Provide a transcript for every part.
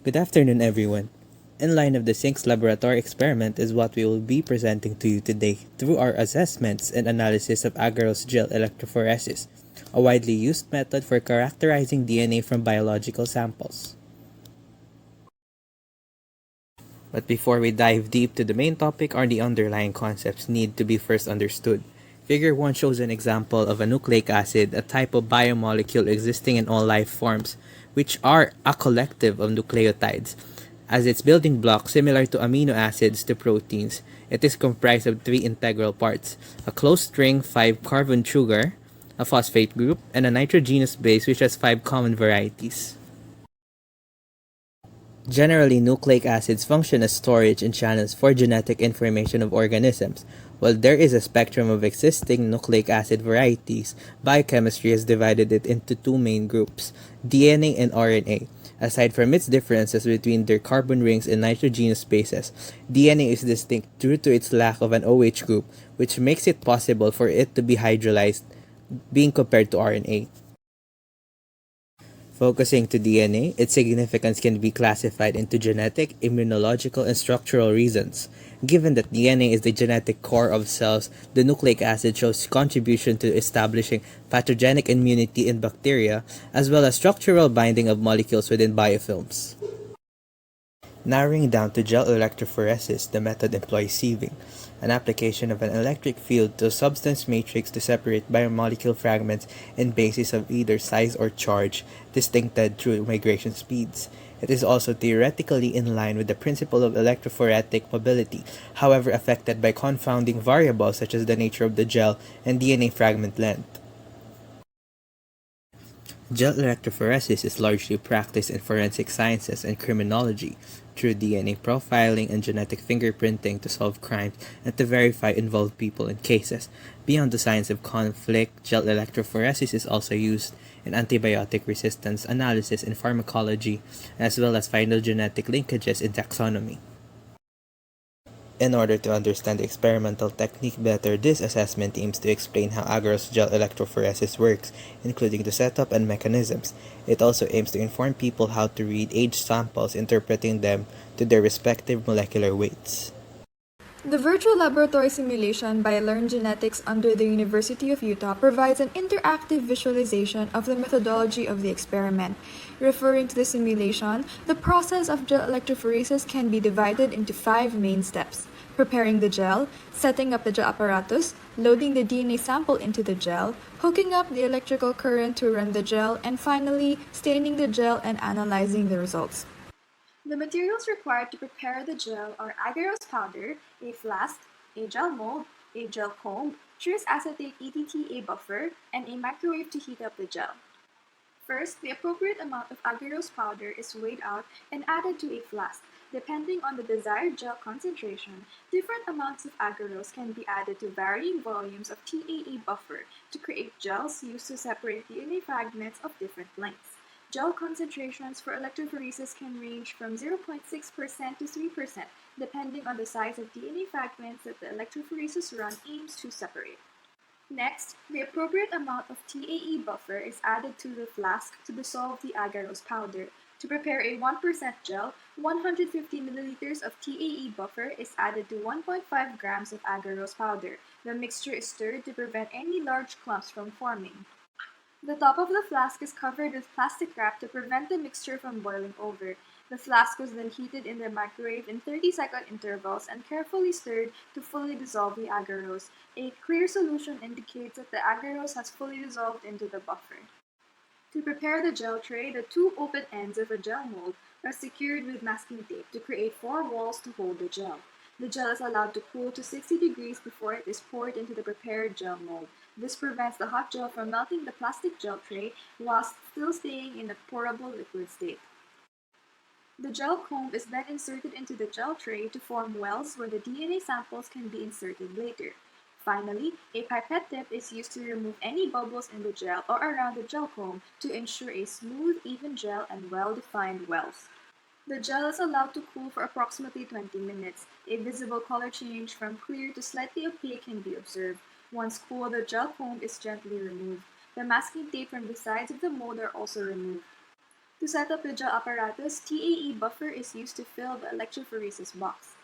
Good afternoon, everyone. In line of the Sinks laboratory experiment is what we will be presenting to you today through our assessments and analysis of agarose gel electrophoresis, a widely used method for characterizing DNA from biological samples. But before we dive deep to the main topic, the underlying concepts need to be first understood. Figure 1 shows an example of a nucleic acid, a type of biomolecule existing in all life forms, which are a collective of nucleotides. As its building block, similar to amino acids to proteins, it is comprised of three integral parts: a closed string 5-carbon sugar, a phosphate group, and a nitrogenous base which has 5 common varieties. Generally, nucleic acids function as storage and channels for genetic information of organisms. While there is a spectrum of existing nucleic acid varieties, biochemistry has divided it into two main groups: DNA and RNA. Aside from its differences between their carbon rings and nitrogenous bases, DNA is distinct due to its lack of an OH group, which makes it possible for it to be hydrolyzed, being compared to RNA. Focusing to DNA, its significance can be classified into genetic, immunological, and structural reasons. Given that DNA is the genetic core of cells, the nucleic acid shows contribution to establishing pathogenic immunity in bacteria, as well as structural binding of molecules within biofilms. Narrowing down to gel electrophoresis, the method employs sieving, an application of an electric field to a substance matrix to separate biomolecule fragments in bases of either size or charge, distincted through migration speeds. It is also theoretically in line with the principle of electrophoretic mobility, however affected by confounding variables such as the nature of the gel and DNA fragment length. Gel electrophoresis is largely practiced in forensic sciences and criminology through DNA profiling and genetic fingerprinting to solve crimes and to verify involved people in cases. Beyond the science of conflict, gel electrophoresis is also used in antibiotic resistance analysis in pharmacology, as well as phylogenetic linkages in taxonomy. In order to understand the experimental technique better, this assessment aims to explain how agarose gel electrophoresis works, including the setup and mechanisms. It also aims to inform people how to read aged samples, interpreting them to their respective molecular weights. The virtual laboratory simulation by Learn Genetics under the University of Utah provides an interactive visualization of the methodology of the experiment. Referring to the simulation, the process of gel electrophoresis can be divided into 5 main steps: preparing the gel, setting up the gel apparatus, loading the DNA sample into the gel, hooking up the electrical current to run the gel, and finally, staining the gel and analyzing the results. The materials required to prepare the gel are agarose powder, a flask, a gel mold, a gel comb, trious acetate ETTA buffer, and a microwave to heat up the gel. First, the appropriate amount of agarose powder is weighed out and added to a flask. Depending on the desired gel concentration, different amounts of agarose can be added to varying volumes of TAE buffer to create gels used to separate DNA fragments of different lengths. Gel concentrations for electrophoresis can range from 0.6% to 3%, depending on the size of DNA fragments that the electrophoresis run aims to separate. Next, the appropriate amount of TAE buffer is added to the flask to dissolve the agarose powder. To prepare a 1% gel, 150 milliliters of TAE buffer is added to 1.5 grams of agarose powder. The mixture is stirred to prevent any large clumps from forming. The top of the flask is covered with plastic wrap to prevent the mixture from boiling over. The flask was then heated in the microwave in 30-second intervals and carefully stirred to fully dissolve the agarose. A clear solution indicates that the agarose has fully dissolved into the buffer. To prepare the gel tray, the two open ends of a gel mold are secured with masking tape to create 4 walls to hold the gel. The gel is allowed to cool to 60 degrees before it is poured into the prepared gel mold. This prevents the hot gel from melting the plastic gel tray whilst still staying in a pourable liquid state. The gel comb is then inserted into the gel tray to form wells where the DNA samples can be inserted later. Finally, a pipette tip is used to remove any bubbles in the gel or around the gel comb to ensure a smooth, even gel and well-defined wells. The gel is allowed to cool for approximately 20 minutes. A visible color change from clear to slightly opaque can be observed. Once cool, the gel comb is gently removed. The masking tape from the sides of the mold are also removed. To set up the gel apparatus, TAE buffer is used to fill the electrophoresis box.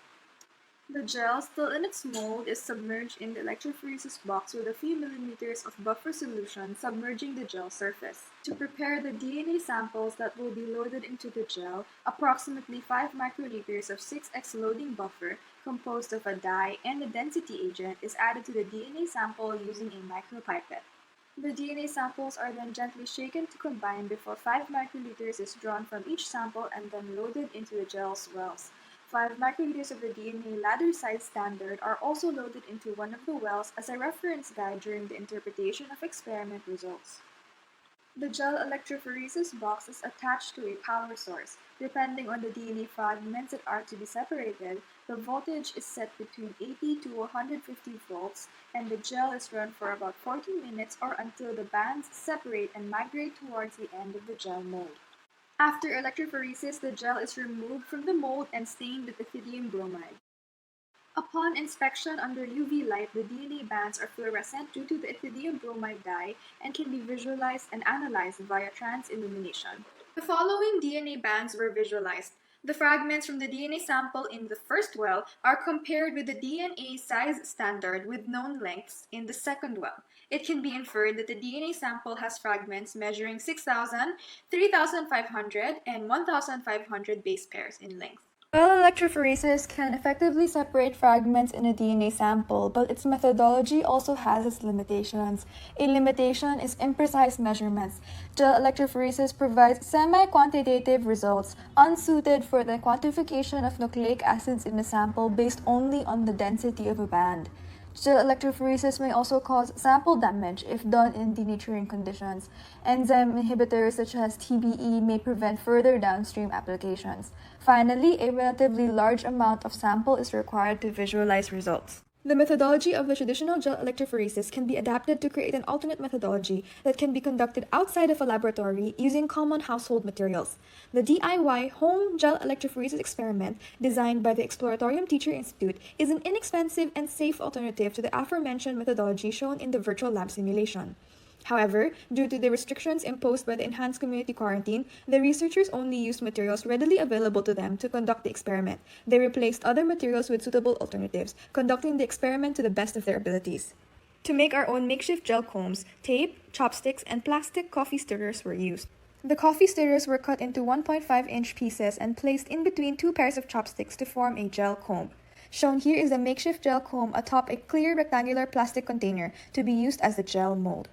The gel, still in its mold, is submerged in the electrophoresis box with a few millimeters of buffer solution submerging the gel surface. To prepare the DNA samples that will be loaded into the gel, approximately 5 microliters of 6x loading buffer composed of a dye and a density agent is added to the DNA sample using a micropipette. The DNA samples are then gently shaken to combine before 5 microliters is drawn from each sample and then loaded into the gel's wells. 5 microliters of the DNA ladder size standard are also loaded into one of the wells as a reference guide during the interpretation of experiment results. The gel electrophoresis box is attached to a power source. Depending on the DNA fragments that are to be separated, the voltage is set between 80 to 150 volts, and the gel is run for about 40 minutes or until the bands separate and migrate towards the end of the gel mold. After electrophoresis, the gel is removed from the mold and stained with ethidium bromide. Upon inspection under UV light, the DNA bands are fluorescent due to the ethidium bromide dye and can be visualized and analyzed via transillumination. The following DNA bands were visualized. The fragments from the DNA sample in the first well are compared with the DNA size standard with known lengths in the second well. It can be inferred that the DNA sample has fragments measuring 6,000, 3,500, and 1,500 base pairs in length. Well, electrophoresis can effectively separate fragments in a DNA sample, but its methodology also has its limitations. A limitation is imprecise measurements. Gel electrophoresis provides semi-quantitative results, unsuited for the quantification of nucleic acids in a sample based only on the density of a band. Gel electrophoresis may also cause sample damage if done in denaturing conditions. Enzyme inhibitors such as TBE may prevent further downstream applications. Finally, a relatively large amount of sample is required to visualize results. The methodology of the traditional gel electrophoresis can be adapted to create an alternate methodology that can be conducted outside of a laboratory using common household materials. The DIY home gel electrophoresis experiment, designed by the Exploratorium Teacher Institute, is an inexpensive and safe alternative to the aforementioned methodology shown in the virtual lab simulation. However, due to the restrictions imposed by the enhanced community quarantine, the researchers only used materials readily available to them to conduct the experiment. They replaced other materials with suitable alternatives, conducting the experiment to the best of their abilities. To make our own makeshift gel combs, tape, chopsticks, and plastic coffee stirrers were used. The coffee stirrers were cut into 1.5-inch pieces and placed in between 2 pairs of chopsticks to form a gel comb. Shown here is a makeshift gel comb atop a clear rectangular plastic container to be used as the gel mold.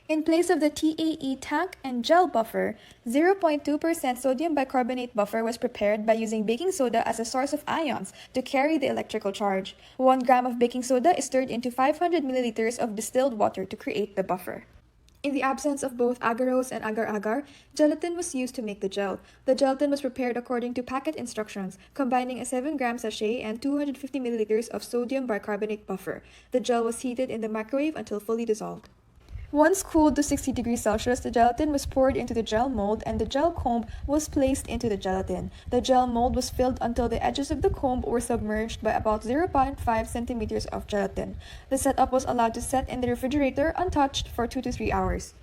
In place of the TAE tank and gel buffer, 0.2% sodium bicarbonate buffer was prepared by using baking soda as a source of ions to carry the electrical charge. 1 gram of baking soda is stirred into 500 milliliters of distilled water to create the buffer. In the absence of both agarose and agar-agar, gelatin was used to make the gel. The gelatin was prepared according to packet instructions, combining a 7-gram sachet and 250 milliliters of sodium bicarbonate buffer. The gel was heated in the microwave until fully dissolved. Once cooled to 60 degrees Celsius, the gelatin was poured into the gel mold and the gel comb was placed into the gelatin. The gel mold was filled until the edges of the comb were submerged by about 0.5 centimeters of gelatin. The setup was allowed to set in the refrigerator untouched for 2 to 3 hours.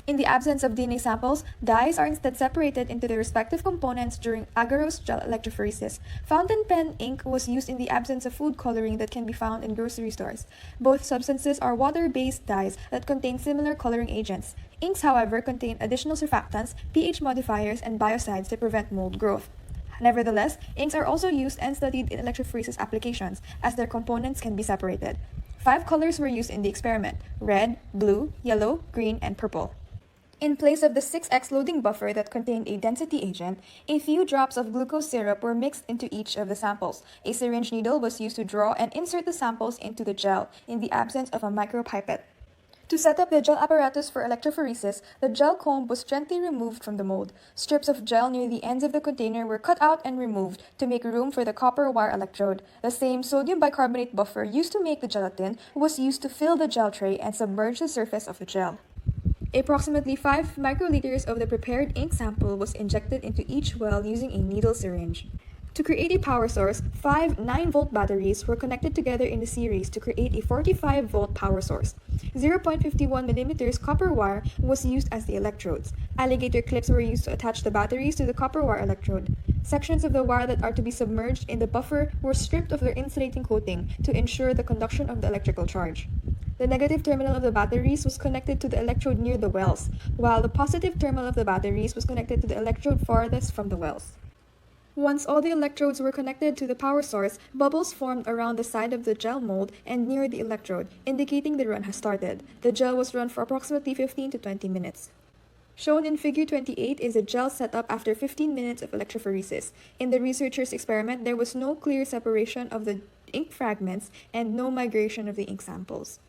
In the absence of DNA samples, dyes are instead separated into their respective components during agarose gel electrophoresis. Fountain pen ink was used in the absence of food coloring that can be found in grocery stores. Both substances are water-based dyes that contain similar coloring agents. Inks, however, contain additional surfactants, pH modifiers, and biocides to prevent mold growth. Nevertheless, inks are also used and studied in electrophoresis applications, as their components can be separated. 5 colors were used in the experiment: red, blue, yellow, green, and purple. In place of the 6x loading buffer that contained a density agent, a few drops of glucose syrup were mixed into each of the samples. A syringe needle was used to draw and insert the samples into the gel, in the absence of a micropipette. To set up the gel apparatus for electrophoresis, the gel comb was gently removed from the mold. Strips of gel near the ends of the container were cut out and removed to make room for the copper wire electrode. The same sodium bicarbonate buffer used to make the gelatin was used to fill the gel tray and submerge the surface of the gel. Approximately 5 microliters of the prepared ink sample was injected into each well using a needle syringe. To create a power source, 5 9-volt batteries were connected together in a series to create a 45-volt power source. 0.51mm copper wire was used as the electrodes. Alligator clips were used to attach the batteries to the copper wire electrode. Sections of the wire that are to be submerged in the buffer were stripped of their insulating coating to ensure the conduction of the electrical charge. The negative terminal of the batteries was connected to the electrode near the wells, while the positive terminal of the batteries was connected to the electrode farthest from the wells. Once all the electrodes were connected to the power source, bubbles formed around the side of the gel mold and near the electrode, indicating the run has started. The gel was run for approximately 15 to 20 minutes. Shown in figure 28 is a gel setup after 15 minutes of electrophoresis. In the researchers' experiment, there was no clear separation of the ink fragments and no migration of the ink samples.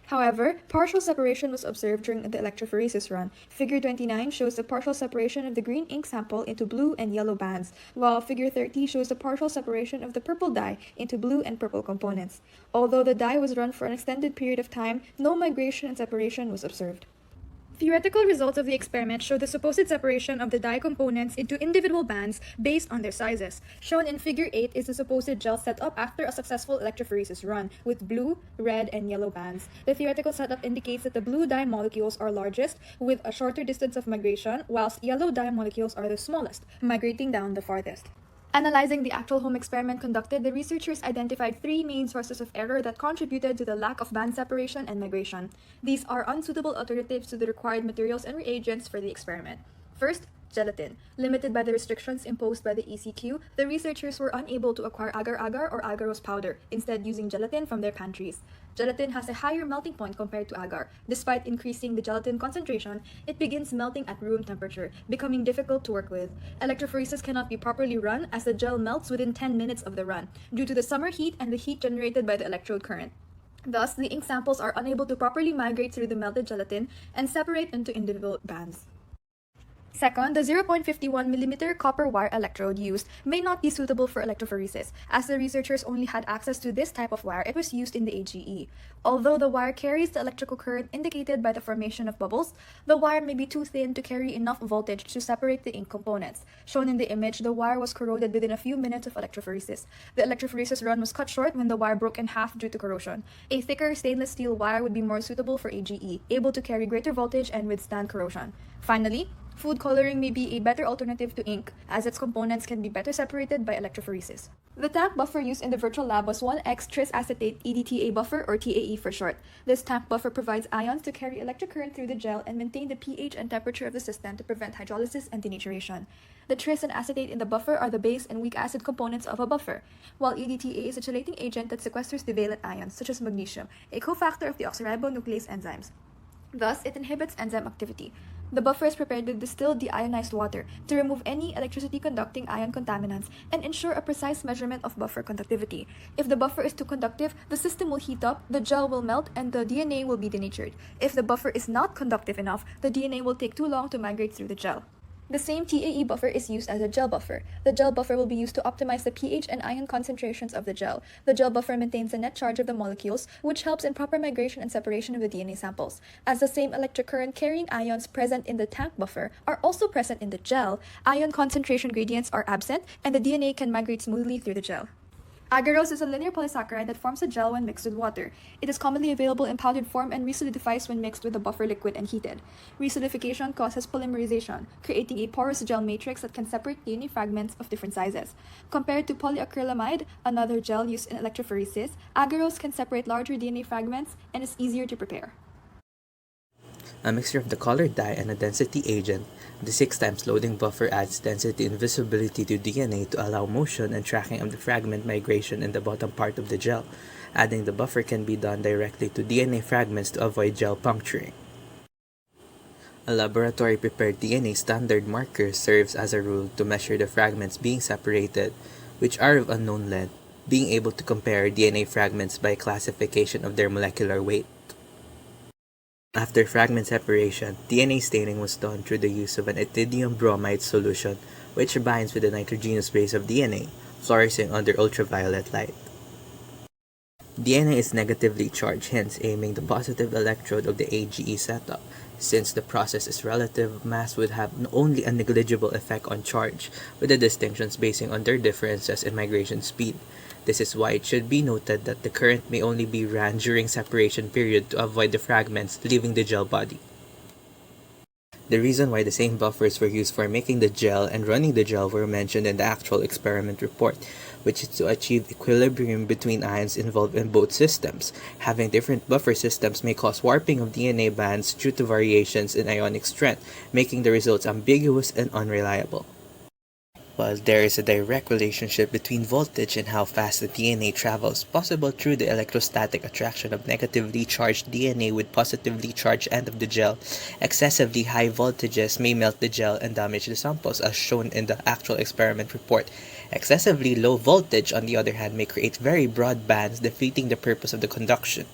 However, partial separation was observed during the electrophoresis run. Figure 29 shows the partial separation of the green ink sample into blue and yellow bands, while Figure 30 shows the partial separation of the purple dye into blue and purple components. Although the dye was run for an extended period of time, no migration and separation was observed. Theoretical results of the experiment show the supposed separation of the dye components into individual bands based on their sizes. Shown in figure 8 is the supposed gel setup after a successful electrophoresis run, with blue, red, and yellow bands. The theoretical setup indicates that the blue dye molecules are largest, with a shorter distance of migration, whilst yellow dye molecules are the smallest, migrating down the farthest. Analyzing the actual home experiment conducted, the researchers identified 3 main sources of error that contributed to the lack of band separation and migration. These are unsuitable alternatives to the required materials and reagents for the experiment. First, gelatin. Limited by the restrictions imposed by the ECQ, the researchers were unable to acquire agar-agar or agarose powder, instead using gelatin from their pantries. Gelatin has a higher melting point compared to agar. Despite increasing the gelatin concentration, it begins melting at room temperature, becoming difficult to work with. Electrophoresis cannot be properly run as the gel melts within 10 minutes of the run, due to the summer heat and the heat generated by the electrode current. Thus, the ink samples are unable to properly migrate through the melted gelatin and separate into individual bands. Second, the 0.51mm copper wire electrode used may not be suitable for electrophoresis. As the researchers only had access to this type of wire, it was used in the AGE. Although the wire carries the electrical current indicated by the formation of bubbles, the wire may be too thin to carry enough voltage to separate the ink components. Shown in the image, the wire was corroded within a few minutes of electrophoresis. The electrophoresis run was cut short when the wire broke in half due to corrosion. A thicker stainless steel wire would be more suitable for AGE, able to carry greater voltage and withstand corrosion. Finally, food coloring may be a better alternative to ink, as its components can be better separated by electrophoresis. The tank buffer used in the virtual lab was 1,X trisacetate EDTA buffer, or TAE for short. This tank buffer provides ions to carry electric current through the gel and maintain the pH and temperature of the system to prevent hydrolysis and denaturation. The tris and acetate in the buffer are the base and weak acid components of a buffer, while EDTA is a chelating agent that sequesters the valent ions, such as magnesium, a cofactor of the oxyribonuclease enzymes. Thus, it inhibits enzyme activity. The buffer is prepared with distilled deionized water to remove any electricity-conducting ion contaminants and ensure a precise measurement of buffer conductivity. If the buffer is too conductive, the system will heat up, the gel will melt, and the DNA will be denatured. If the buffer is not conductive enough, the DNA will take too long to migrate through the gel. The same TAE buffer is used as a gel buffer. The gel buffer will be used to optimize the pH and ion concentrations of the gel. The gel buffer maintains the net charge of the molecules, which helps in proper migration and separation of the DNA samples. As the same electric current carrying ions present in the tank buffer are also present in the gel, ion concentration gradients are absent, and the DNA can migrate smoothly through the gel. Agarose is a linear polysaccharide that forms a gel when mixed with water. It is commonly available in powdered form and resolidifies when mixed with the buffer liquid and heated. Resolidification causes polymerization, creating a porous gel matrix that can separate DNA fragments of different sizes. Compared to polyacrylamide, another gel used in electrophoresis, agarose can separate larger DNA fragments and is easier to prepare. A mixture of the colored dye and a density agent, the 6 times loading buffer adds density and visibility to DNA to allow motion and tracking of the fragment migration in the bottom part of the gel. Adding the buffer can be done directly to DNA fragments to avoid gel puncturing. A laboratory-prepared DNA standard marker serves as a rule to measure the fragments being separated, which are of unknown length, being able to compare DNA fragments by classification of their molecular weight. After fragment separation, DNA staining was done through the use of an ethidium bromide solution, which binds with the nitrogenous base of DNA, fluorescing under ultraviolet light. DNA is negatively charged, hence aiming the positive electrode of the AGE setup. Since the process is relative, mass would have only a negligible effect on charge, with the distinctions basing on their differences in migration speed. This is why it should be noted that the current may only be ran during separation period to avoid the fragments leaving the gel body. The reason why the same buffers were used for making the gel and running the gel were mentioned in the actual experiment report, which is to achieve equilibrium between ions involved in both systems. Having different buffer systems may cause warping of DNA bands due to variations in ionic strength, making the results ambiguous and unreliable. While there is a direct relationship between voltage and how fast the DNA travels, possible through the electrostatic attraction of negatively charged DNA with positively charged end of the gel, excessively high voltages may melt the gel and damage the samples as shown in the actual experiment report. Excessively low voltage, on the other hand, may create very broad bands, defeating the purpose of the conduction.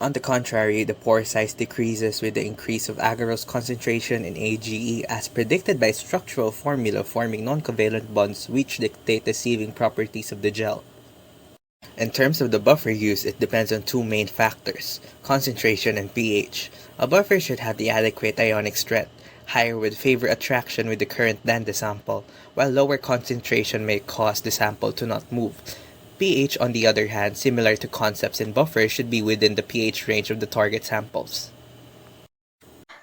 On the contrary, the pore size decreases with the increase of agarose concentration in AGE as predicted by structural formula forming non-covalent bonds which dictate the sieving properties of the gel. In terms of the buffer use, it depends on two main factors, concentration and pH. A buffer should have the adequate ionic strength. Higher would favor attraction with the current than the sample, while lower concentration may cause the sample to not move. pH, on the other hand, similar to concepts in buffers, should be within the pH range of the target samples.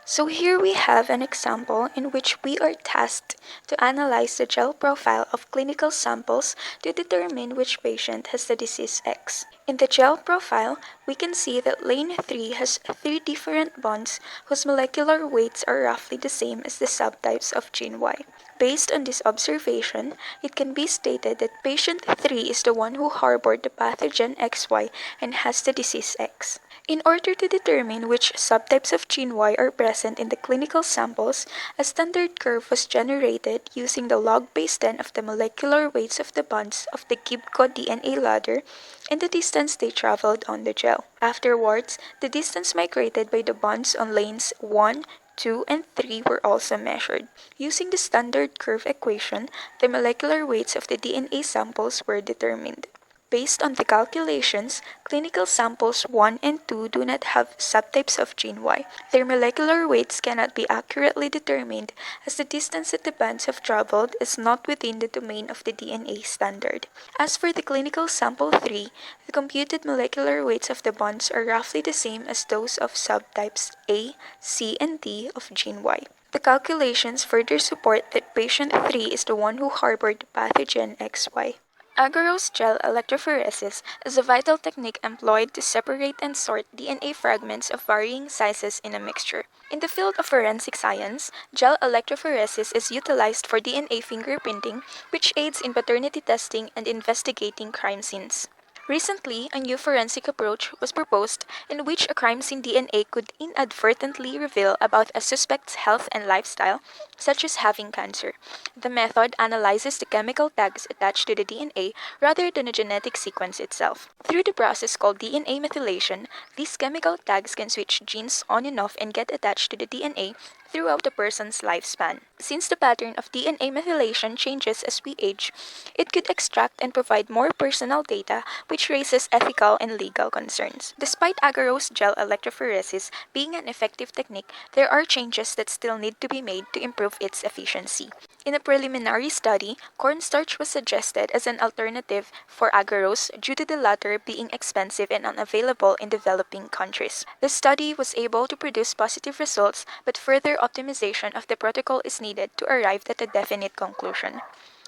So here we have an example in which we are tasked to analyze the gel profile of clinical samples to determine which patient has the disease X. In the gel profile, we can see that lane 3 has 3 different bonds whose molecular weights are roughly the same as the subtypes of gene Y. Based on this observation, it can be stated that patient 3 is the one who harbored the pathogen XY and has the disease X. In order to determine which subtypes of gene Y are present in the clinical samples, a standard curve was generated using the log base 10 of the molecular weights of the bonds of the Gibco DNA ladder and the distance they traveled on the gel. Afterwards, the distance migrated by the bonds on lanes 1, 2, and 3 were also measured. Using the standard curve equation, the molecular weights of the DNA samples were determined. Based on the calculations, clinical samples 1 and 2 do not have subtypes of gene Y. Their molecular weights cannot be accurately determined as the distance that the bands have traveled is not within the domain of the DNA standard. As for the clinical sample 3, the computed molecular weights of the bonds are roughly the same as those of subtypes A, C, and D of gene Y. The calculations further support that patient 3 is the one who harbored the pathogen XY. Agarose gel electrophoresis is a vital technique employed to separate and sort DNA fragments of varying sizes in a mixture. In the field of forensic science, gel electrophoresis is utilized for DNA fingerprinting, which aids in paternity testing and investigating crime scenes. Recently, a new forensic approach was proposed in which a crime scene DNA could inadvertently reveal about a suspect's health and lifestyle, such as having cancer. The method analyzes the chemical tags attached to the DNA rather than the genetic sequence itself. Through the process called DNA methylation, these chemical tags can switch genes on and off and get attached to the DNA throughout a person's lifespan. Since the pattern of DNA methylation changes as we age, it could extract and provide more personal data, which raises ethical and legal concerns. Despite agarose gel electrophoresis being an effective technique, there are changes that still need to be made to improve its efficiency. In a preliminary study, cornstarch was suggested as an alternative for agarose due to the latter being expensive and unavailable in developing countries. The study was able to produce positive results, but further optimization of the protocol is needed to arrive at a definite conclusion.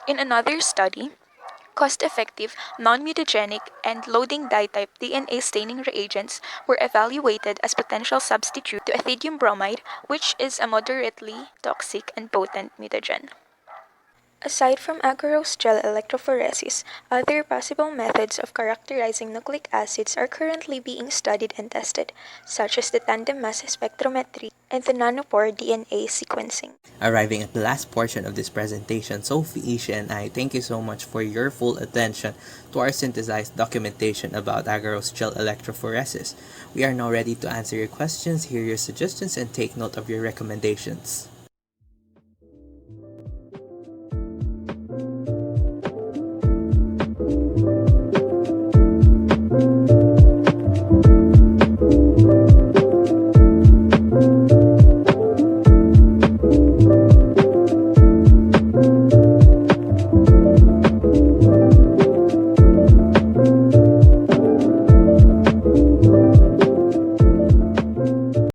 In another study, cost-effective, non-mutagenic, and loading dye-type DNA staining reagents were evaluated as potential substitute to ethidium bromide, which is a moderately toxic and potent mutagen. Aside from agarose gel electrophoresis, other possible methods of characterizing nucleic acids are currently being studied and tested, such as the tandem mass spectrometry and the nanopore DNA sequencing. Arriving at the last portion of this presentation, Sophie, Isha, and I thank you so much for your full attention to our synthesized documentation about agarose gel electrophoresis. We are now ready to answer your questions, hear your suggestions, and take note of your recommendations.